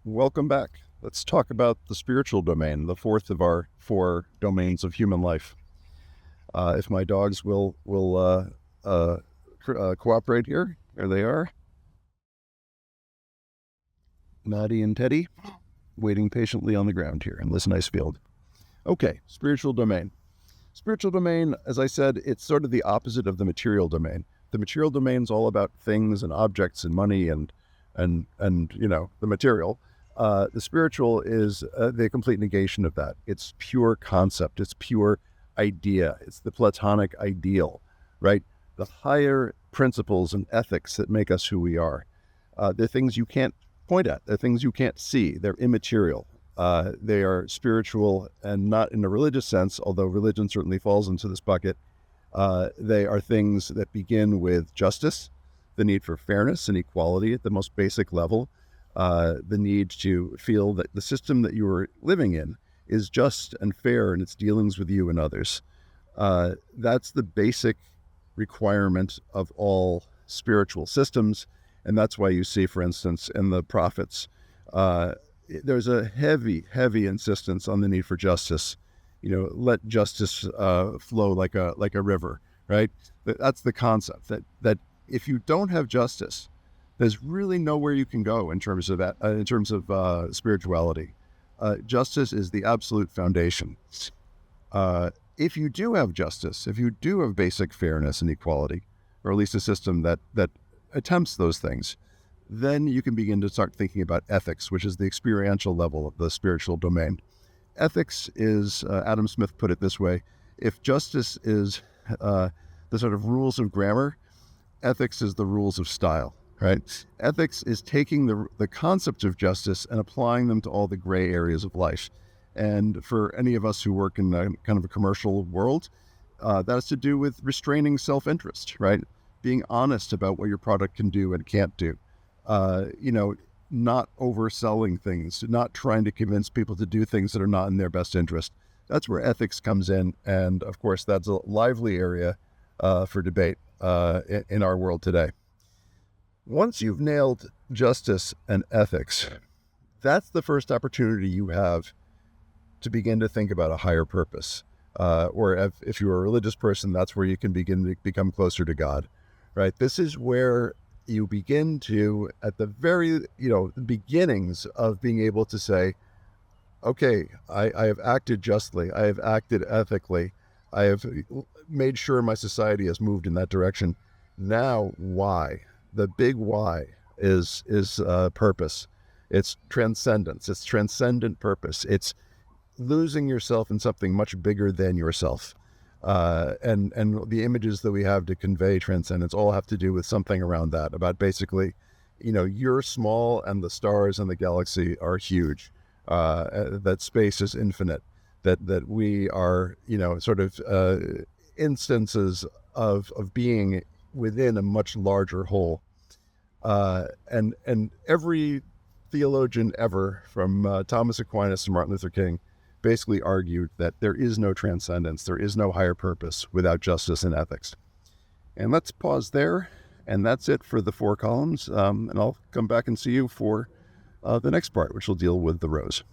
Welcome back. Let's talk about the spiritual domain, the fourth of our four domains of human life. If my dogs will cooperate here they are. Maddie and Teddy, waiting patiently on the ground here in this nice field. Okay, spiritual domain. Spiritual domain, as I said, it's sort of the opposite of the material domain. The material domain is all about things and objects and money and the material. The spiritual is the complete negation of that. It's pure concept. It's pure idea. It's the Platonic ideal, right? The higher principles and ethics that make us who we are. They're things you can't point at. They're things you can't see. They're immaterial. They are spiritual and not in a religious sense, although religion certainly falls into this bucket. They are things that begin with justice, the need for fairness and equality at the most basic level, the need to feel that the system that you are living in is just and fair in its dealings with you and others. That's the basic requirement of all spiritual systems. And that's why you see, for instance, in the prophets, there's a heavy insistence on the need for justice. Let justice flow like a river, right? That's the concept that if you don't have justice, there's really nowhere you can go in terms of that, spirituality. Justice is the absolute foundation. If you do have justice, if you do have basic fairness and equality, or at least a system that attempts those things, then you can begin to start thinking about ethics, which is the experiential level of the spiritual domain. Ethics is, Adam Smith put it this way, if justice is the sort of rules of grammar, ethics is the rules of style, right? Ethics is taking the concept of justice and applying them to all the gray areas of life. And for any of us who work in a kind of a commercial world, that has to do with restraining self-interest, right? Being honest about what your product can do and can't do. Not overselling things, not trying to convince people to do things that are not in their best interest. That's where ethics comes in. And of course, that's a lively area for debate in our world today. Once you've nailed justice and ethics, that's the first opportunity you have to begin to think about a higher purpose. Or if you're a religious person, that's where you can begin to become closer to God, right? This is where you begin to, at the very, beginnings of being able to say, okay, I have acted justly, I have acted ethically, I have made sure my society has moved in that direction. Now, why? The big why is purpose. It's transcendence. It's transcendent purpose. It's losing yourself in something much bigger than yourself. And the images that we have to convey transcendence all have to do with something around that, about basically, you're small and the stars and the galaxy are huge, that space is infinite, that we are, sort of instances of being within a much larger whole. And every theologian ever, from Thomas Aquinas to Martin Luther King, basically argued that there is no transcendence, there is no higher purpose without justice and ethics. And let's pause there, and that's it for the 4 columns. And I'll come back and see you for the next part, which will deal with the rows.